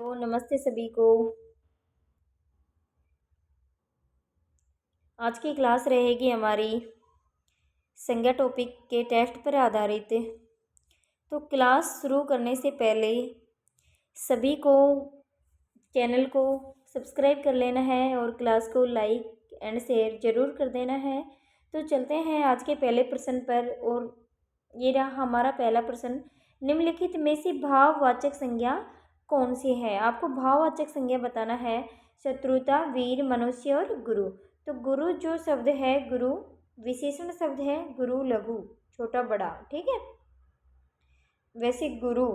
तो नमस्ते सभी को। आज की क्लास रहेगी हमारी संज्ञा टॉपिक के टेस्ट पर आधारित। तो क्लास शुरू करने से पहले सभी को चैनल को सब्सक्राइब कर लेना है और क्लास को लाइक एंड शेयर ज़रूर कर देना है। तो चलते हैं आज के पहले प्रश्न पर। और ये रहा हमारा पहला प्रश्न। निम्नलिखित में से भाववाचक संज्ञा कौन सी है? आपको भाववाचक संज्ञा बताना है। शत्रुता, वीर, मनुष्य और गुरु। तो गुरु जो शब्द है, गुरु विशेषण शब्द है, गुरु लघु छोटा बड़ा, ठीक है। वैसे गुरु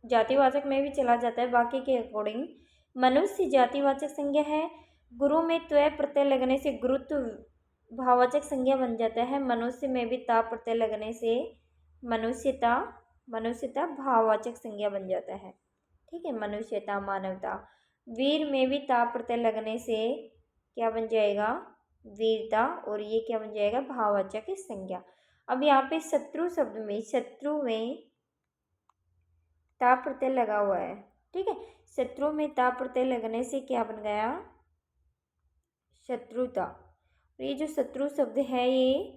जातिवाचक में भी चला जाता है बाकी के अकॉर्डिंग। मनुष्य जातिवाचक संज्ञा है। गुरु में त्व प्रत्यय लगने से गुरुत्व भाववाचक संज्ञा बन जाता है। मनुष्य में भी ता प्रत्यय लगने से मनुष्यता मनुष्यता भाववाचक संज्ञा बन जाता है, ठीक है। मनुष्यता, मानवता। वीर में भी ता प्रत्यय लगने से क्या बन जाएगा? वीरता। और ये क्या बन जाएगा? भाववाचक संज्ञा। अब यहाँ पे शत्रु शब्द में, शत्रु में ता प्रत्यय लगा हुआ है, ठीक है। शत्रु में ता प्रत्यय लगने से क्या बन गया? शत्रुता। ये जो शत्रु शब्द है ये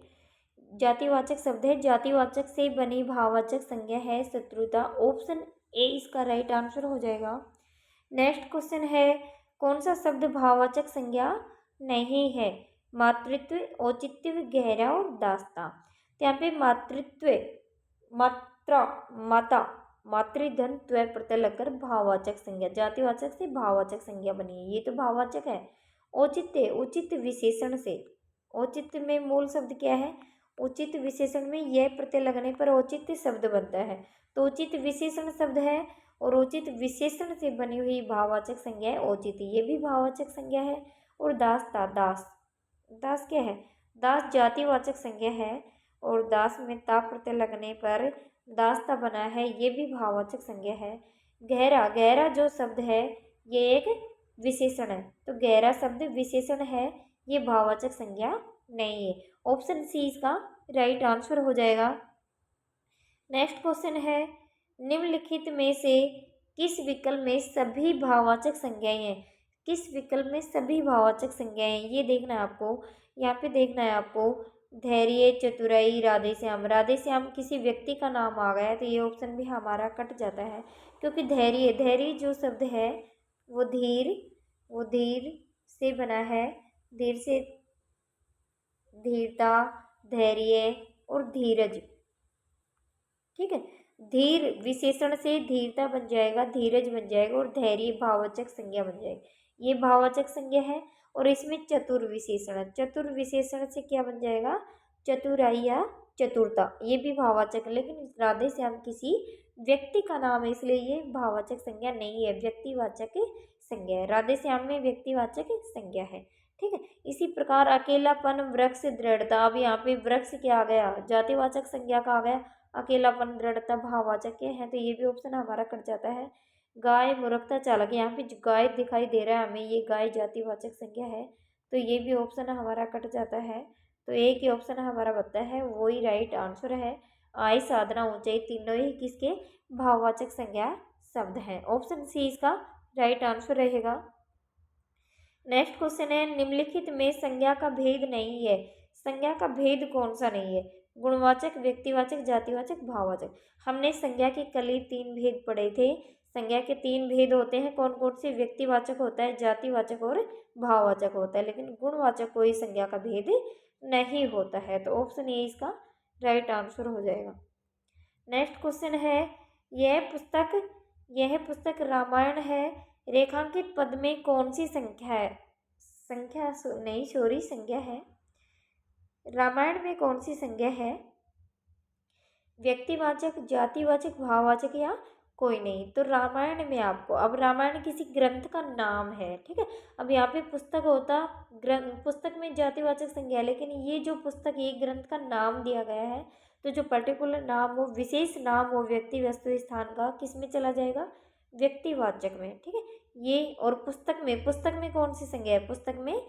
जातिवाचक शब्द है। जातिवाचक से बनी भाववाचक संज्ञा है शत्रुता। ऑप्शन ए इसका राइट आंसर हो जाएगा। नेक्स्ट क्वेश्चन है, कौन सा शब्द भाववाचक संज्ञा नहीं है? मातृत्व, औचित्य, गहरा और दास्ता। तो यहाँ पे मातृत्व, मात्रा, माता, मातृधन त्व प्रत्यय लगकर भाववाचक संज्ञा, जातिवाचक से भाववाचक संज्ञा बनी है, ये तो भाववाचक है। औचित्य, उचित विशेषण से। औचित्य में मूल शब्द क्या है? उचित विशेषण में यह प्रत्यय लगने पर औचित्य शब्द बनता है। तो उचित विशेषण शब्द है और उचित विशेषण से बनी हुई भाववाचक संज्ञा है औचित्य, ये भी भाववाचक संज्ञा है। और दास्ता, दास, दास क्या है? दास जातिवाचक संज्ञा है और दास में ता प्रत्यय लगने पर दास्ता बना है, ये भी भाववाचक संज्ञा है। गहरा, गहरा जो शब्द है ये एक विशेषण है, तो गहरा शब्द विशेषण है, ये भाववाचक संज्ञा नहीं है। ऑप्शन सी इसका राइट आंसर हो जाएगा। नेक्स्ट क्वेश्चन है, निम्नलिखित में से किस विकल्प में सभी भाववाचक संज्ञाएं हैं? किस विकल्प में सभी भाववाचक संज्ञाएं हैं ये देखना है आपको। यहाँ पे देखना है आपको, धैर्य, चतुराई, राधेश्याम। राधेश्याम किसी व्यक्ति का नाम आ गया है तो ये ऑप्शन भी हमारा कट जाता है, क्योंकि धैर्य, धैर्य जो शब्द है वो धीर, वो धीर से बना है। धीर से धीरता, धैर्य और धीरज, ठीक है। धीर विशेषण से धीरता बन जाएगा, धीरज बन जाएगा और धैर्य भाववाचक संज्ञा बन जाएगी, ये भाववाचक संज्ञा है। और इसमें चतुर विशेषण, चतुर विशेषण से क्या बन जाएगा? चतुराई या चतुरता, ये भी भाववाचक है। लेकिन राधेश्याम किसी व्यक्ति का नाम है इसलिए ये भाववाचक संज्ञा नहीं है, व्यक्तिवाचक संज्ञा है। राधेश्याम में व्यक्तिवाचक संज्ञा है, ठीक है। इसी प्रकार अकेलापन, वृक्ष, दृढ़ता। अब यहाँ पे वृक्ष क्या आ गया? जातिवाचक संज्ञा का आ गया। अकेलापन, दृढ़ता भाववाचक के हैं तो ये भी ऑप्शन हमारा कट जाता है। गाय, मूर्खता, चालक। यहाँ पे जो गाय दिखाई दे रहा है हमें, ये गाय जातिवाचक संज्ञा है तो ये भी ऑप्शन हमारा कट जाता है। तो एक ही ऑप्शन हमारा बनता है, वो ही राइट आंसर है। आय, साधना, ऊंचाई तीनों ही किसके भाववाचक संज्ञा शब्द हैं। ऑप्शन सी इसका राइट आंसर रहेगा। नेक्स्ट क्वेश्चन है, निम्नलिखित में संज्ञा का भेद नहीं है। संज्ञा का भेद कौन सा नहीं है? गुणवाचक, व्यक्तिवाचक, जातिवाचक, भाववाचक। हमने संज्ञा के कल ही 3 भेद पढ़े थे। संज्ञा के 3 भेद होते हैं, कौन कौन से? व्यक्तिवाचक होता है, जातिवाचक और भाववाचक होता है, लेकिन गुणवाचक कोई संज्ञा का भेद नहीं होता है। तो ऑप्शन ए इसका राइट आंसर हो जाएगा। नेक्स्ट क्वेश्चन है, यह पुस्तक रामायण है, रेखांकित पद में कौन सी संख्या है? नहीं सॉरी, संज्ञा है। रामायण में कौन सी संज्ञा है? व्यक्तिवाचक, जातिवाचक, भाववाचक या कोई नहीं? तो रामायण में आपको, अब रामायण किसी ग्रंथ का नाम है, ठीक है। अब यहाँ पे पुस्तक होता, ग्रंथ, पुस्तक में जातिवाचक संज्ञा है, लेकिन ये जो पुस्तक, ये ग्रंथ का नाम दिया गया है, तो जो पर्टिकुलर नाम हो, विशेष नाम हो व्यक्ति, वस्तु, स्थान का, किस में चला जाएगा? व्यक्तिवाचक में, ठीक है। ये और पुस्तक में कौन सी संज्ञा है? पुस्तक में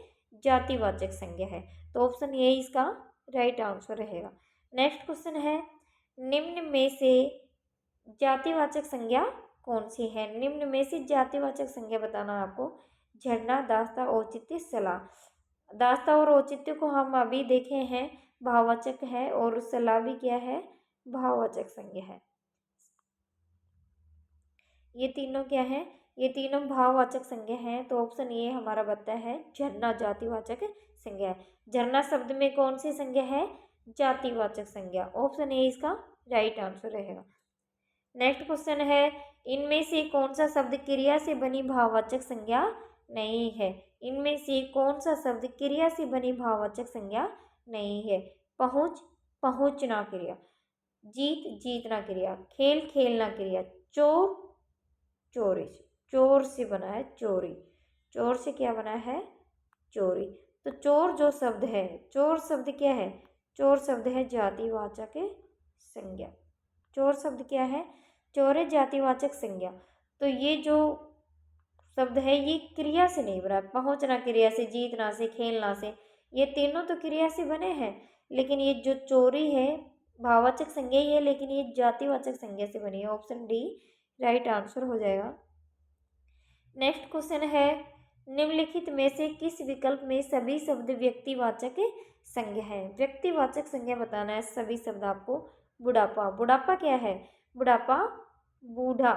जातिवाचक संज्ञा है, तो ऑप्शन ए इसका राइट आंसर रहेगा। नेक्स्ट क्वेश्चन है, निम्न में से जातिवाचक संज्ञा कौन सी है? निम्न में से जातिवाचक संज्ञा बताना है आपको। झरना, दास्ता, औचित्य, सलाह। दास्ता और औचित्य को हम अभी देखे हैं, भाववाचक है, और सलाह भी क्या है? भाववाचक संज्ञा है। ये तीनों क्या है? ये तीनों भाववाचक संज्ञा हैं। तो ऑप्शन ए हमारा बनता है झरना जातिवाचक संज्ञा है। झरना शब्द में कौन सी संज्ञा है? जातिवाचक संज्ञा। ऑप्शन ए इसका राइट आंसर रहेगा। नेक्स्ट क्वेश्चन है, इनमें से कौन सा शब्द क्रिया से बनी भाववाचक संज्ञा नहीं है? इनमें से कौन सा शब्द क्रिया से बनी भाववाचक संज्ञा नहीं है? पहुंच, पहुंचना क्रिया। जीत, जीतना क्रिया। खेल, खेलना क्रिया। चोर, चोरी। चोर से बना है चोरी। चोर से क्या बना है? चोरी। तो चोर जो शब्द है, चोर शब्द क्या है? चोर शब्द है जातिवाचक संज्ञा। चोर शब्द क्या है? चोर है जातिवाचक संज्ञा। तो ये जो शब्द है ये क्रिया से नहीं बना, पहुंचना क्रिया से, जीतना से, खेलना से, ये तीनों तो क्रिया से बने हैं, लेकिन ये जो चोरी है भाववाचक संज्ञा ही है, लेकिन ये जातिवाचक संज्ञा से बनी है। ऑप्शन डी राइट आंसर हो जाएगा। नेक्स्ट क्वेश्चन है, निम्नलिखित में से किस विकल्प में सभी शब्द व्यक्तिवाचक संज्ञा है? व्यक्तिवाचक संज्ञा बताना है सभी शब्द आपको। बुढ़ापा, बुढ़ापा क्या है? बुढ़ापा बूढ़ा।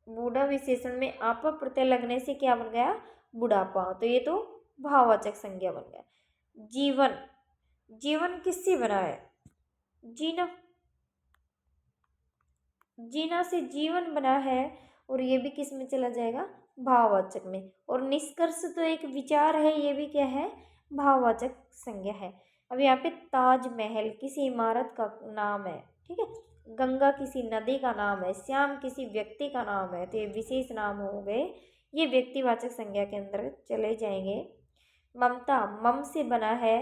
बूढ़ा विशेषण में आप प्रत्यय लगने से क्या बन गया? बुढ़ापा। तो ये तो भाववाचक संज्ञा बन गया। जीवन, जीवन किससे बना है? जीना, जीना से जीवन बना है, और ये भी किस में चला जाएगा? भाववाचक में। और निष्कर्ष तो एक विचार है, ये भी क्या है? भाववाचक संज्ञा है। अब यहाँ पे ताजमहल किसी इमारत का नाम है, ठीक है। गंगा किसी नदी का नाम है। श्याम किसी व्यक्ति का नाम है। तो ये विशेष नाम हो गए, ये व्यक्तिवाचक संज्ञा के अंदर चले जाएंगे। ममता, मम से बना है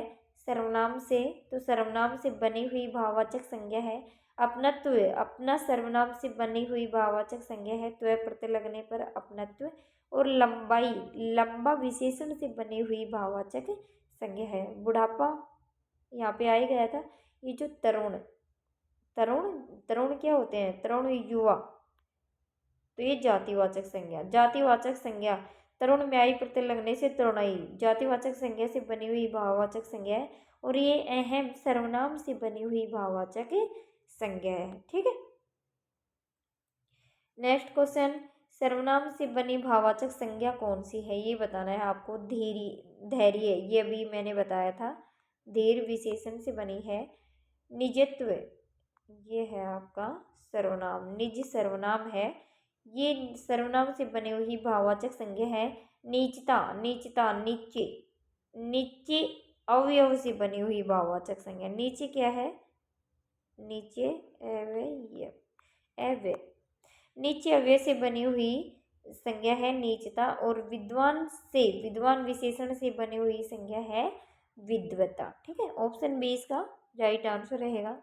सर्वनाम से, तो सर्वनाम से बनी हुई भाववाचक संज्ञा है। अपनत्व, अपना सर्वनाम से बनी हुई भाववाचक संज्ञा है। त्व प्रत्यय लगने पर अपनत्व। और लंबाई, लंबा विशेषण से बनी हुई भाववाचक संज्ञा है। बुढ़ापा यहाँ पे आ ही गया था। ये जो तरुण, तरुण, तरुण क्या होते हैं? तरुण युवा। तो ये जातिवाचक संज्ञा, जातिवाचक संज्ञा तरुण में आई प्रत्यय लगने से तरुणाई जातिवाचक संज्ञा से बनी हुई भाववाचक संज्ञा है। और ये अहम सर्वनाम से बनी हुई भाववाचक संज्ञा है, ठीक है। नेक्स्ट क्वेश्चन, सर्वनाम से बनी भाववाचक संज्ञा कौन सी है? ये बताना है आपको। धैर्य, ये अभी मैंने बताया था, धीर विशेषण से बनी है। निजत्व, ये है आपका सर्वनाम, निज सर्वनाम है, ये सर्वनाम से बनी हुई भाववाचक संज्ञा है। नीचता, नीचता, नीचे, नीचे अवयव से बनी हुई भाववाचक संज्ञा। नीचे क्या है? नीचे अवयव, अव्यय, नीचे अव्यय से बनी हुई संज्ञा है नीचता। और विद्वान से, विद्वान विशेषण से बनी हुई संज्ञा है विद्वता, ठीक है। ऑप्शन बी इसका राइट आंसर रहेगा।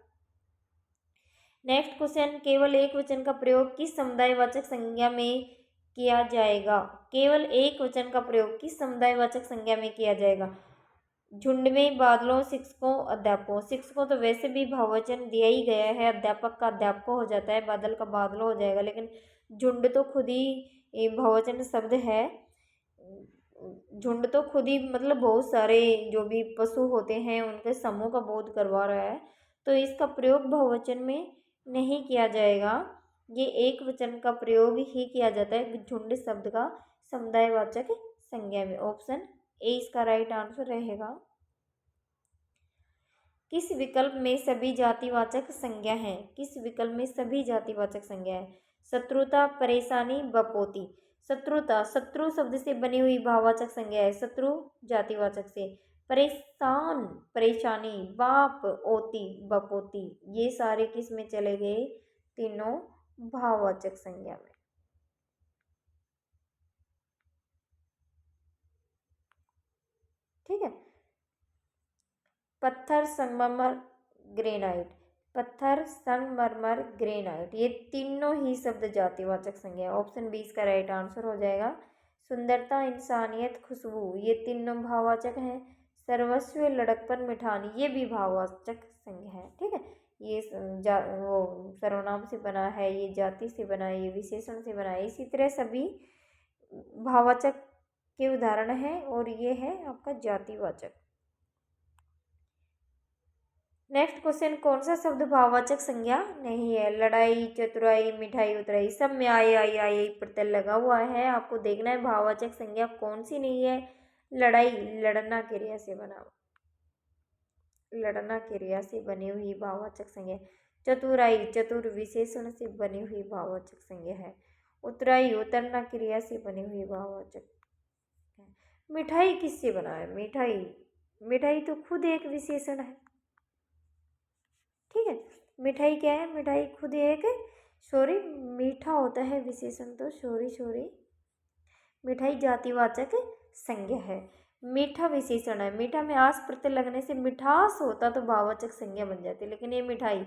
नेक्स्ट क्वेश्चन, केवल एक वचन का प्रयोग किस समुदायवाचक संज्ञा में किया जाएगा? केवल एक वचन का प्रयोग किस समुदायवाचक संज्ञा में किया जाएगा? झुंड में, बादलों, शिक्षकों, अध्यापकों। शिक्षकों तो वैसे भी भाववचन दिया ही गया है, अध्यापक का अध्यापकों हो जाता है, बादल का बादलों हो जाएगा, लेकिन झुंड तो खुद ही भाववचन शब्द है। झुंड तो खुद ही मतलब बहुत सारे जो भी पशु होते हैं उनके समूह का बोध करवा रहा है, तो इसका प्रयोग बहुवचन में नहीं किया जाएगा। ये एक वचन का प्रयोग ही किया जाता है झुंड शब्द का समुदायवाचक संज्ञा में। ऑप्शन ए इसका राइट आंसर रहेगा। किस विकल्प में सभी जातिवाचक संज्ञा हैं? किस विकल्प में सभी जातिवाचक संज्ञा है? शत्रुता, परेशानी, बपोती। शत्रुता, शत्रु शब्द से बनी हुई भाववाचक संज्ञा है, शत्रु जातिवाचक से। परेशान, परेशानी, बाप, ओती, बपोती, ये सारे किस में चले गए? तीनों भाववाचक संज्ञा में, ठीक है। पत्थर, संगमरमर, ग्रेनाइट। पत्थर, संगमरमर, ग्रेनाइट, ये तीनों ही शब्द जातिवाचक संज्ञा है। ऑप्शन बी इसका राइट आंसर हो जाएगा। सुंदरता, इंसानियत, खुशबू, ये तीनों भाववाचक हैं। सर्वस्व, लड़कपन, मिठानी, ये भी भाववाचक संज्ञा है, ठीक है। ये वो सर्वनाम से बना है, ये जाति से बना है, ये विशेषण से बना है। इसी तरह सभी भाववाचक के उदाहरण हैं और ये है आपका जातिवाचक। नेक्स्ट क्वेश्चन, कौन सा शब्द भाववाचक संज्ञा नहीं है? लड़ाई, चतुराई, मिठाई, उतराई, सब में आई प्रत्यय लगा हुआ है। आपको देखना है भाववाचक संज्ञा कौन सी नहीं है। लड़ाई, लड़ना क्रिया से बना, लड़ना क्रिया से बनी हुई भाववाचक संज्ञा। चतुराई, चतुर विशेषण से बनी हुई भाववाचक संज्ञा है। उतराई, उतरना क्रिया से बनी हुई भाववाचक है। मिठाई किससे बना है? मिठाई, मिठाई तो खुद एक विशेषण है। ठीक है, मिठाई क्या है? मिठाई खुद एक, सॉरी मीठा होता है विशेषण, तो सॉरी मिठाई जातिवाचक संज्ञा है। मीठा विशेषण है। मीठा में आस प्रत्यय लगने से मिठास होता तो भाववाचक संज्ञा बन जाती, लेकिन ये मिठाई,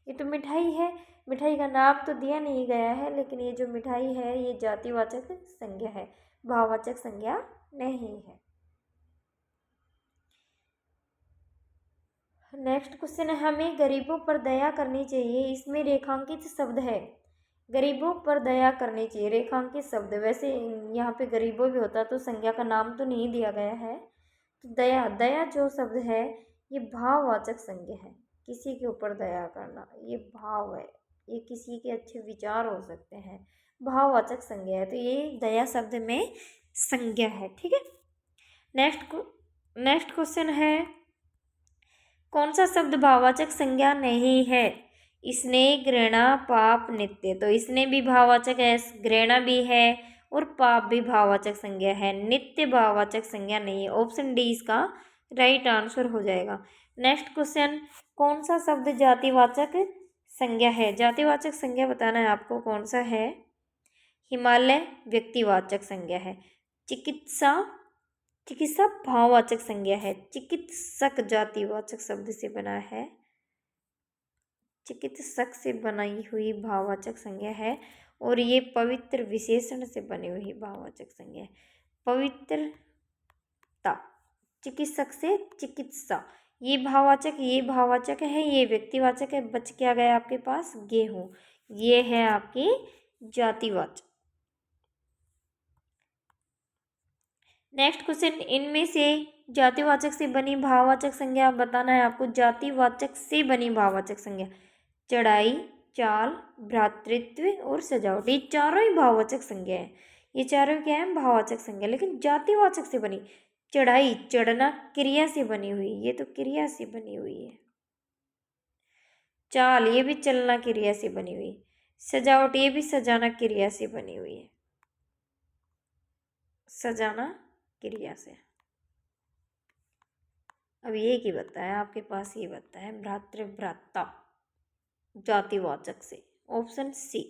ये तो मिठाई है। मिठाई का नाम तो दिया नहीं गया है, लेकिन ये जो मिठाई है ये जातिवाचक संज्ञा है, भाववाचक संज्ञा नहीं है। नेक्स्ट क्वेश्चन है, हमें गरीबों पर दया करनी चाहिए, इसमें रेखांकित शब्द है। गरीबों पर दया करनी चाहिए, रेखांकित शब्द। वैसे यहाँ पे गरीबों भी होता तो संज्ञा का नाम तो नहीं दिया गया है। तो दया, दया जो शब्द है ये भाववाचक संज्ञा है। किसी के ऊपर दया करना ये भाव है, ये किसी के अच्छे विचार हो सकते हैं, भाववाचक संज्ञा है। तो ये दया शब्द में संज्ञा है। ठीक है, नेक्स्ट क्वेश्चन है, कौन सा शब्द भाववाचक संज्ञा नहीं है? स्नेह, घृणा, पाप, नित्य। तो स्नेह भी भाववाचक है, घृणा भी है और पाप भी भाववाचक संज्ञा है। नित्य भाववाचक संज्ञा नहीं है। ऑप्शन डी इसका राइट आंसर हो जाएगा। नेक्स्ट क्वेश्चन, कौन सा शब्द जातिवाचक संज्ञा है? जातिवाचक संज्ञा बताना है आपको कौन सा है। हिमालय व्यक्तिवाचक संज्ञा है। चिकित्सा, चिकित्सा भाववाचक संज्ञा है। चिकित्सक जातिवाचक शब्द से बना है, चिकित्सक से बनाई हुई भाववाचक संज्ञा है। और ये पवित्र विशेषण से बनी हुई भाववाचक संज्ञा है। पवित्रता, चिकित्सक से चिकित्सा, ये भाववाचक है, ये व्यक्तिवाचक है। बच क्या गया आपके पास? गेहूं, ये है आपकी जातिवाचक। नेक्स्ट क्वेश्चन, इनमें से जातिवाचक से बनी भाववाचक संज्ञा बताना है आपको। जातिवाचक से बनी भाववाचक संज्ञा, चढ़ाई, चाल, भ्रातृत्व और सजावट, ये चारों ही भाववाचक संज्ञा है। ये चारों क्या है? भाववाचक संज्ञा। लेकिन जातिवाचक से बनी, चढ़ाई, चढ़ना क्रिया से बनी हुई, ये तो क्रिया से बनी हुई है। चाल, ये भी चलना क्रिया से बनी हुई। सजावट, ये भी सजाना क्रिया से बनी हुई है, सजाना क्रिया से। अब ये की बताया आपके पास, ये बताया है भ्रातृ भ्राता जातिवाचक से, ऑप्शन सी।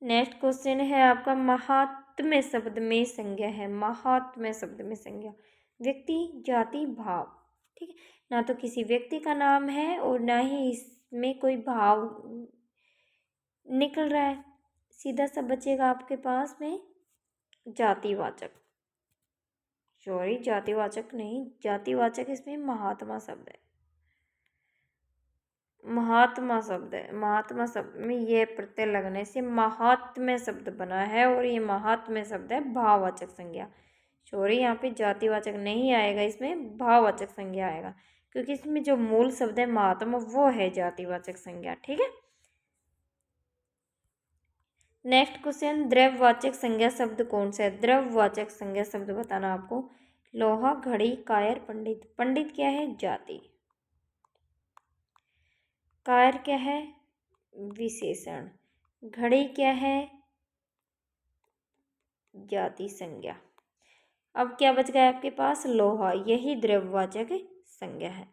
नेक्स्ट क्वेश्चन है आपका, महात्म्य शब्द में संज्ञा है। महात्म्य शब्द में संज्ञा, व्यक्ति, जाति, भाव। ठीक है, ना तो किसी व्यक्ति का नाम है और ना ही इसमें कोई भाव निकल रहा है, सीधा सा बचेगा आपके पास में जातिवाचक। सॉरी, जातिवाचक नहीं, जातिवाचक इसमें महात्मा शब्द है, महात्मा शब्द है। महात्मा शब्द में ये प्रत्यय लगने से महात्म्य शब्द बना है और ये महात्म्य शब्द है भाववाचक संज्ञा। सॉरी, यहाँ पे जातिवाचक नहीं आएगा, इसमें भाववाचक संज्ञा आएगा, क्योंकि इसमें जो मूल शब्द है महात्मा वो है जातिवाचक संज्ञा। ठीक है, नेक्स्ट क्वेश्चन, द्रव्यवाचक संज्ञा शब्द कौन सा है? द्रव्यवाचक संज्ञा शब्द बताना आपको। लोहा, घड़ी, कायर, पंडित। पंडित क्या है? जाति। कायर क्या है? विशेषण। घड़ी क्या है? जाति संज्ञा। अब क्या बच गया आपके पास? लोहा, यही द्रव्यवाचक संज्ञा है।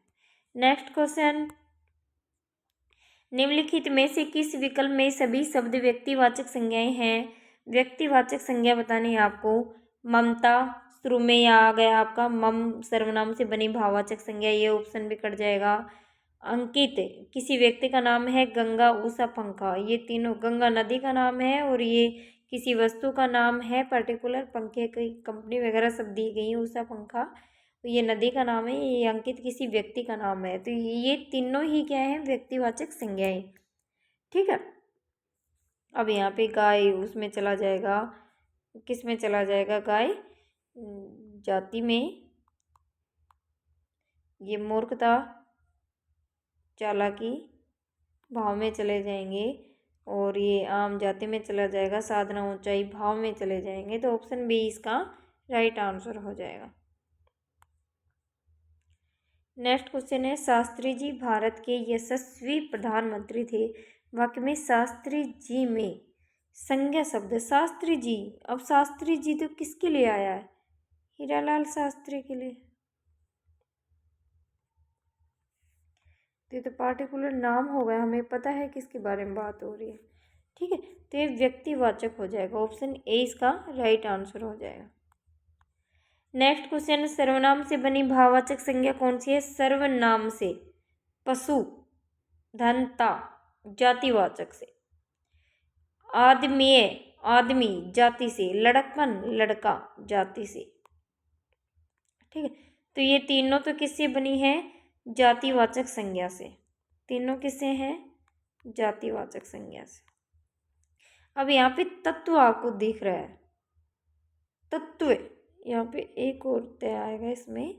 नेक्स्ट क्वेश्चन, निम्नलिखित में से किस विकल्प में सभी शब्द व्यक्तिवाचक संज्ञाएं हैं? व्यक्तिवाचक संज्ञा बतानी है आपको। ममता, शुरू में यहाँ आ गया आपका मम, सर्वनाम से बनी भाववाचक संज्ञा, ये ऑप्शन भी कट जाएगा। अंकित, किसी व्यक्ति का नाम है। गंगा, उषा, पंखा, ये तीनों, गंगा नदी का नाम है और ये किसी वस्तु का नाम है पर्टिकुलर, पंखे की कंपनी वगैरह सब दी गई है, उषा, पंखा। तो ये नदी का नाम है, ये अंकित किसी व्यक्ति का नाम है। तो ये तीनों ही क्या है, व्यक्तिवाचक संज्ञाएं। ठीक है। अब यहाँ पे गाय उसमें चला जाएगा, किस में चला जाएगा, गाय जाति में, ये मूर्खता चालाकी भाव में चले जाएंगे, और ये आम जाति में चला जाएगा, साधना ऊंचाई भाव में चले जाएंगे। तो ऑप्शन बी इसका राइट आंसर हो जाएगा। नेक्स्ट क्वेश्चन है, शास्त्री जी भारत के यशस्वी प्रधानमंत्री थे। वाक्य में शास्त्री जी में संज्ञा शब्द शास्त्री जी। अब शास्त्री जी तो किसके लिए आया है, हीरालाल शास्त्री के लिए। तो ये तो पार्टिकुलर नाम हो गया, हमें पता है किसके बारे में बात हो रही है। ठीक है, तो ये व्यक्तिवाचक हो जाएगा, ऑप्शन ए इसका राइट आंसर हो जाएगा। नेक्स्ट क्वेश्चन, सर्वनाम से बनी भाववाचक संज्ञा कौन सी है। सर्वनाम से पशु, धनता, जातिवाचक से, आदमीय आदमी जाति से, लड़कपन लड़का जाति से। ठीक है, तो ये तीनों तो किससे बनी है, जातिवाचक संज्ञा से। तीनों किससे हैं, जातिवाचक संज्ञा से। अब यहाँ पे तत्व आपको दिख रहा है, तत्व, यहाँ पे एक और तय आएगा इसमें,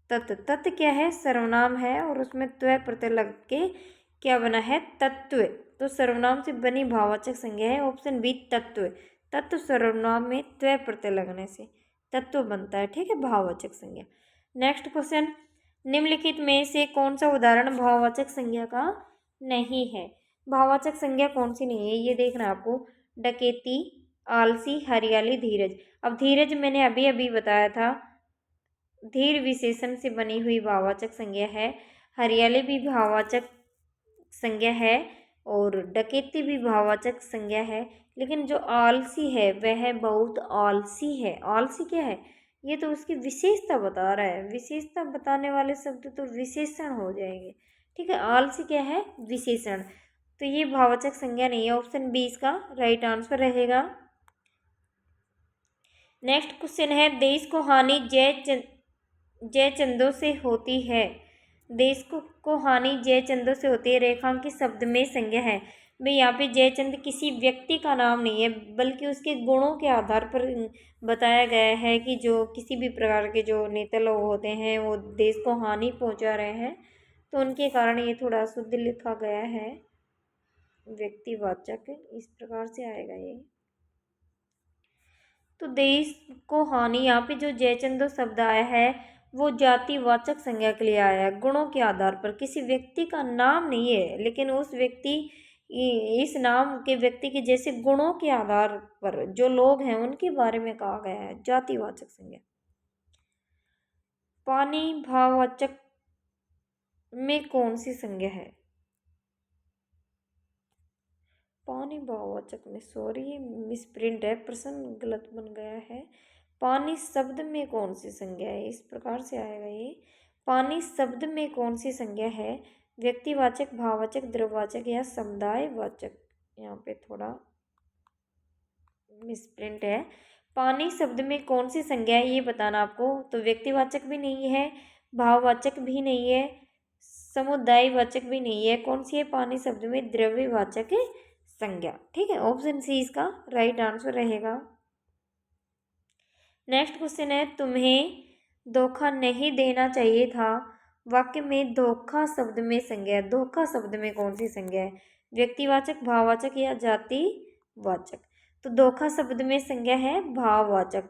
तत्व क्या है, सर्वनाम है और उसमें त्व प्रत्यय लग के क्या बना है, तत्व। तो सर्वनाम से बनी भाववाचक संज्ञा है, ऑप्शन बी तत्व। तत्व सर्वनाम में त्व प्रत्यय लगने से तत्व बनता है। ठीक है, भाववाचक संज्ञा। नेक्स्ट क्वेश्चन, निम्नलिखित में से कौन सा उदाहरण भाववाचक संज्ञा का नहीं है। भाववाचक संज्ञा कौन सी नहीं है, ये देखना आपको, डकैती, आलसी, हरियाली, धीरज। अब धीरज मैंने अभी अभी बताया था, धीर विशेषण से बनी हुई भाववाचक संज्ञा है। हरियाली भी भाववाचक संज्ञा है और डकैती भी भाववाचक संज्ञा है। लेकिन जो आलसी है वह बहुत आलसी है। आलसी क्या है, ये तो उसकी विशेषता बता रहा है, विशेषता बताने वाले शब्द तो विशेषण हो जाएंगे। ठीक है, आलसी क्या है, विशेषण। तो ये भाववाचक संज्ञा नहीं है, ऑप्शन बी इसका राइट आंसर रहेगा। नेक्स्ट क्वेश्चन है, देश को हानि जय चंदों से होती है। देश को हानि जय चंदों से होती है, रेखांकित शब्द में संज्ञा है। भाई यहाँ पे जयचंद किसी व्यक्ति का नाम नहीं है, बल्कि उसके गुणों के आधार पर बताया गया है कि जो किसी भी प्रकार के जो नेता लोग होते हैं वो देश को हानि पहुंचा रहे हैं, तो उनके कारण ये थोड़ा शुद्ध लिखा गया है, व्यक्तिवाचक इस प्रकार से आएगा ये। तो देश को हानि, यहाँ पे जो जयचंदो शब्द आया है वो जातिवाचक संज्ञा के लिए आया है, गुणों के आधार पर। किसी व्यक्ति का नाम नहीं है, लेकिन उस व्यक्ति, इस नाम के व्यक्ति के जैसे गुणों के आधार पर जो लोग हैं उनके बारे में कहा गया है, जातिवाचक संज्ञा। पानी भाववाचक में कौन सी संज्ञा है, पानी भाववाचक में, सॉरी ये मिसप्रिंट है, प्रश्न गलत बन गया है। पानी शब्द में कौन सी संज्ञा है, इस प्रकार से आएगा ये, पानी शब्द में कौन सी संज्ञा है, व्यक्तिवाचक, भाववाचक, द्रव्यवाचक या समुदायवाचक। यहाँ पे थोड़ा मिसप्रिंट है। पानी शब्द में कौन सी संज्ञा है ये बताना आपको। तो व्यक्तिवाचक भी नहीं है, भाववाचक भी नहीं है, समुदायवाचक भी नहीं है, कौन सी है पानी शब्द में, द्रव्यवाचक संज्ञा। ठीक है, ऑप्शन सी इसका राइट आंसर रहेगा। नेक्स्ट क्वेश्चन है, तुम्हें धोखा नहीं देना चाहिए था। वाक्य में धोखा शब्द में संज्ञा, धोखा शब्द में कौन सी संज्ञा है, व्यक्तिवाचक, भाववाचक या जातिवाचक। तो धोखा शब्द में संज्ञा है भाववाचक,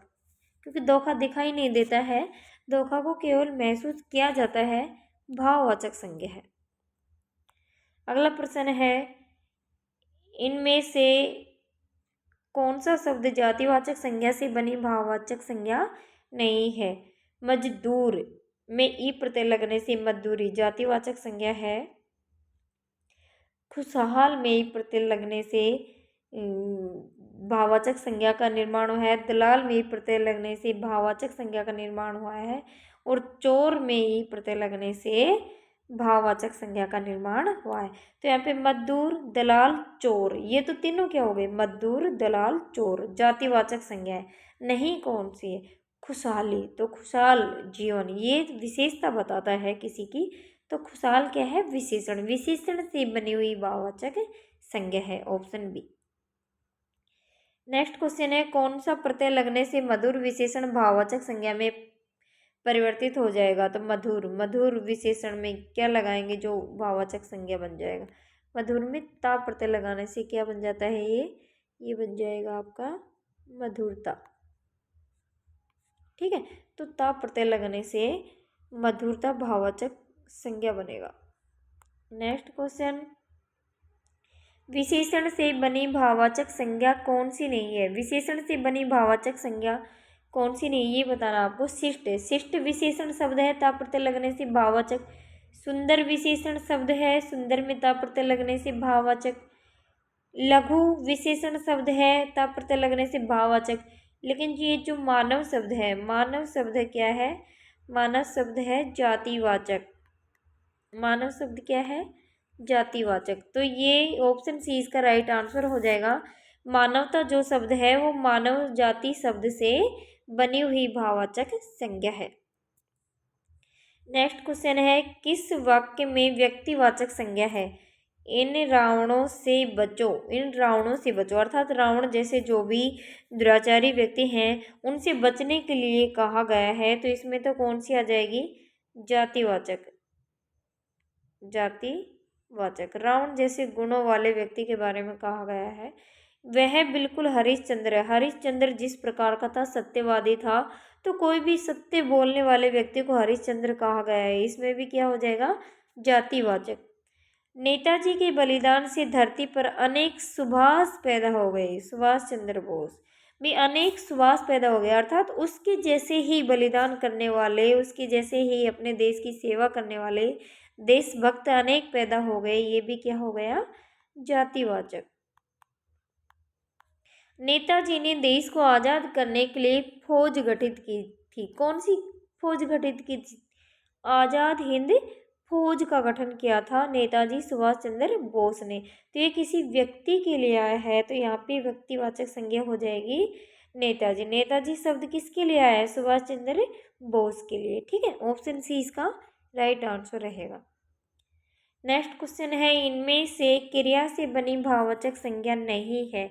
क्योंकि धोखा दिखाई नहीं देता है, धोखा को केवल महसूस किया जाता है, भाववाचक संज्ञा है। अगला प्रश्न है, इनमें से कौन सा शब्द जातिवाचक संज्ञा से बनी भाववाचक संज्ञा नहीं है। मजदूर में ई प्रत्यय लगने से मजदूरी जातिवाचक संज्ञा है। खुशहाल में ई प्रत्यय लगने से भाववाचक संज्ञा का निर्माण हुआ है। दलाल में ई प्रत्यय लगने से भाववाचक संज्ञा का निर्माण हुआ है। और चोर में ई प्रत्यय लगने से भाववाचक संज्ञा का निर्माण हुआ है। तो यहाँ पे मजदूर, दलाल, चोर, ये तो तीनों क्या हो गए, मजदूर, दलाल, चोर, जातिवाचक संज्ञा है। नहीं कौन सी है, खुशहाली, तो खुशहाल जीवन ये विशेषता बताता है किसी की। तो खुशहाल क्या है? विशेषण, विशेषण से बनी हुई भाववाचक संज्ञा है, ऑप्शन बी। नेक्स्ट क्वेश्चन है, कौन सा प्रत्यय लगने से मधुर विशेषण भाववाचक संज्ञा में परिवर्तित हो जाएगा? तो मधुर, मधुर विशेषण में क्या लगाएंगे जो भाववाचक संज्ञा बन जाएगा? मधुर में ता प्रत्यय लगाने से क्या बन जाता है? ये बन जाएगा आपका मधुरता। ठीक है, तो ता प्रत्यय लगने से मधुरता भाववाचक संज्ञा बनेगा। नेक्स्ट क्वेश्चन, विशेषण से बनी भाववाचक संज्ञा कौन सी नहीं है? विशेषण से बनी भाववाचक संज्ञा कौन सी नहीं, ये बताना आपको। शिष्ट, शिष्ट विशेषण शब्द है, ता प्रत्यय लगने से भाववाचक। सुंदर विशेषण शब्द है, सुंदर में ता प्रत्यय लगने से भाववाचक। लघु विशेषण शब्द है, ता प्रत्यय लगने से भाववाचक। लेकिन ये जो मानव शब्द है, मानव शब्द क्या है? मानव शब्द है जातिवाचक। मानव शब्द क्या है? जातिवाचक। तो ये ऑप्शन सी इसका राइट आंसर हो जाएगा। मानवता जो शब्द है वो मानव जाति शब्द से बनी हुई भाववाचक संज्ञा है। नेक्स्ट क्वेश्चन है, किस वाक्य में व्यक्तिवाचक संज्ञा है? इन रावणों से बचो, इन रावणों से बचो, अर्थात रावण जैसे जो भी दुराचारी व्यक्ति हैं उनसे बचने के लिए कहा गया है। तो इसमें तो कौन सी आ जाएगी? जातिवाचक, जातिवाचक। रावण जैसे गुणों वाले व्यक्ति के बारे में कहा गया है। वह बिल्कुल हरिश्चंद्र है। हरिश्चंद्र जिस प्रकार का था, सत्यवादी था, तो कोई भी सत्य बोलने वाले व्यक्ति को हरिश्चंद्र कहा गया है। इसमें भी क्या हो जाएगा? जातिवाचक। नेताजी के बलिदान से धरती पर अनेक सुभाष पैदा हो गए। सुभाष चंद्र बोस भी अनेक सुभाष पैदा हो गए, अर्थात उसके जैसे ही बलिदान करने वाले, उसके जैसे ही अपने देश की सेवा करने वाले देशभक्त अनेक पैदा हो गए। ये भी क्या हो गया? जातिवाचक। नेताजी ने देश को आज़ाद करने के लिए फौज गठित की थी। कौन सी फौज गठित की थी? आज़ाद हिंद फौज का गठन किया था नेताजी सुभाष चंद्र बोस ने। तो ये किसी व्यक्ति के लिए आया है, तो यहाँ पे व्यक्तिवाचक संज्ञा हो जाएगी नेताजी। नेताजी शब्द किसके लिए आया है? सुभाष चंद्र बोस के लिए। ठीक है, ऑप्शन सी इसका राइट आंसर रहेगा। नेक्स्ट क्वेश्चन है, इनमें से क्रिया से बनी भाववाचक संज्ञा नहीं है।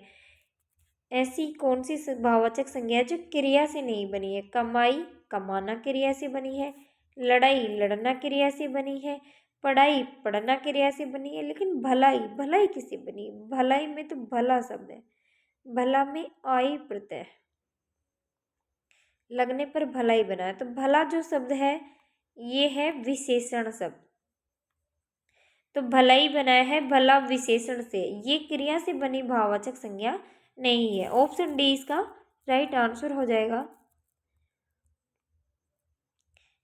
ऐसी कौन सी भाववाचक संज्ञा है जो क्रिया से नहीं बनी है? कमाई, कमाना क्रिया से बनी है। लड़ाई, लड़ना क्रिया से बनी है। पढ़ाई, पढ़ना क्रिया से बनी है। लेकिन भलाई, भलाई किससे बनी? भलाई में तो भला शब्द है, भला में आई प्रत्यय लगने पर भलाई बना है। तो भला जो शब्द है ये है विशेषण शब्द, तो भलाई बनाया है भला विशेषण से। ये क्रिया से बनी भाववाचक संज्ञा नहीं है। ऑप्शन डी इसका राइट आंसर हो जाएगा।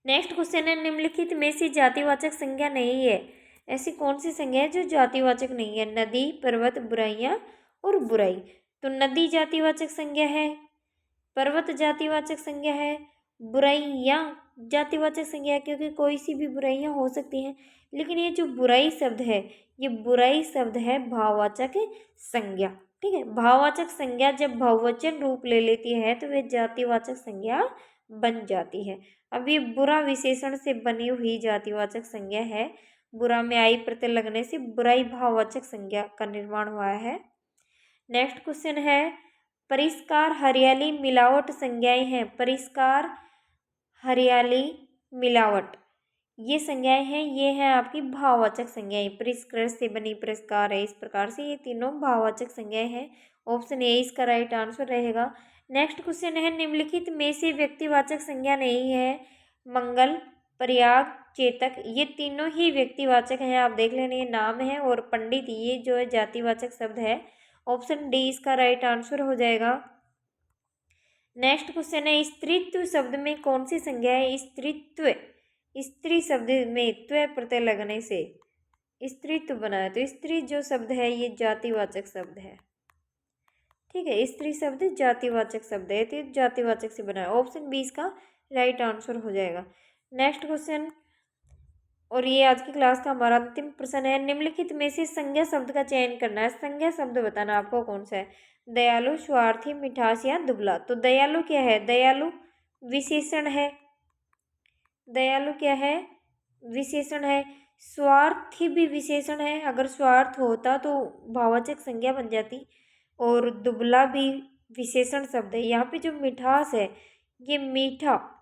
नेक्स्ट क्वेश्चन है, निम्नलिखित में से जातिवाचक संज्ञा नहीं है। ऐसी कौन सी संज्ञा है जो जातिवाचक नहीं है? नदी, पर्वत, बुराइयां और बुराई। तो नदी जातिवाचक संज्ञा है, पर्वत जातिवाचक संज्ञा है, बुराइयां जातिवाचक संज्ञा है, क्योंकि कोई सी भी बुराइयां हो सकती हैं। लेकिन ये जो बुराई शब्द है, ये बुराई शब्द है भाववाचक संज्ञा। ठीक है, भाववाचक संज्ञा जब बहुवचन रूप ले लेती है तो वे जातिवाचक संज्ञा बन जाती है। अब ये बुरा विशेषण से बनी हुई जातिवाचक संज्ञा है। बुरा में आई प्रत्यय लगने से बुराई भाववाचक संज्ञा का निर्माण हुआ है। नेक्स्ट क्वेश्चन है, परिष्कार, हरियाली, मिलावट संज्ञाएं हैं। परिष्कार, हरियाली, मिलावट ये संज्ञाएं हैं, ये हैं आपकी भाववाचक संज्ञाएं। परिष्कार से बनी परिष्कार है, इस प्रकार से ये तीनों भाववाचक संज्ञाएं हैं। ऑप्शन ए इसका राइट आंसर रहेगा। नेक्स्ट क्वेश्चन है, निम्नलिखित में से व्यक्तिवाचक संज्ञा नहीं है। मंगल, प्रयाग, चेतक ये तीनों ही व्यक्तिवाचक हैं, आप देख लेने नाम है। और पंडित ये जो है जातिवाचक शब्द है। ऑप्शन डी इसका राइट आंसर हो जाएगा। नेक्स्ट क्वेश्चन है, स्त्रीत्व शब्द में कौन सी संज्ञा है? स्त्रीत्व, स्त्री शब्द में त्व प्रत्यय लगने से स्त्रीत्व बना है। तो स्त्री जो शब्द है ये जातिवाचक शब्द है। ठीक है, स्त्री शब्द जातिवाचक शब्द है, तो जातिवाचक से बना है। ऑप्शन बी इसका राइट आंसर हो जाएगा। नेक्स्ट क्वेश्चन, और ये आज की क्लास का हमारा अंतिम प्रश्न है, निम्नलिखित में से संज्ञा शब्द का चयन करना है। संज्ञा शब्द बताना आपको कौन सा है? दयालु, स्वार्थी, मिठास या दुबला। तो दयालु क्या है? दयालु विशेषण है। दयालु क्या है? विशेषण है। स्वार्थी भी विशेषण है। अगर स्वार्थ होता तो भाववाचक संज्ञा बन जाती। और दुबला भी विशेषण शब्द है। यहाँ पे जो मिठास है, ये मीठा,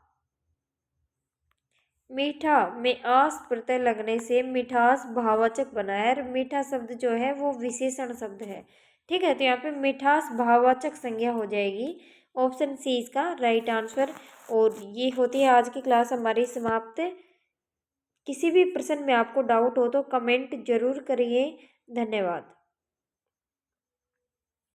मीठा में आस प्रत्यय लगने से मिठास भाववाचक बना है और मीठा शब्द जो है वो विशेषण शब्द है। ठीक है, तो यहाँ पे मिठास भाववाचक संज्ञा हो जाएगी। ऑप्शन सी इसका राइट आंसर। और ये होती है आज की क्लास हमारी समाप्त। किसी भी प्रश्न में आपको डाउट हो तो कमेंट जरूर करिए। धन्यवाद।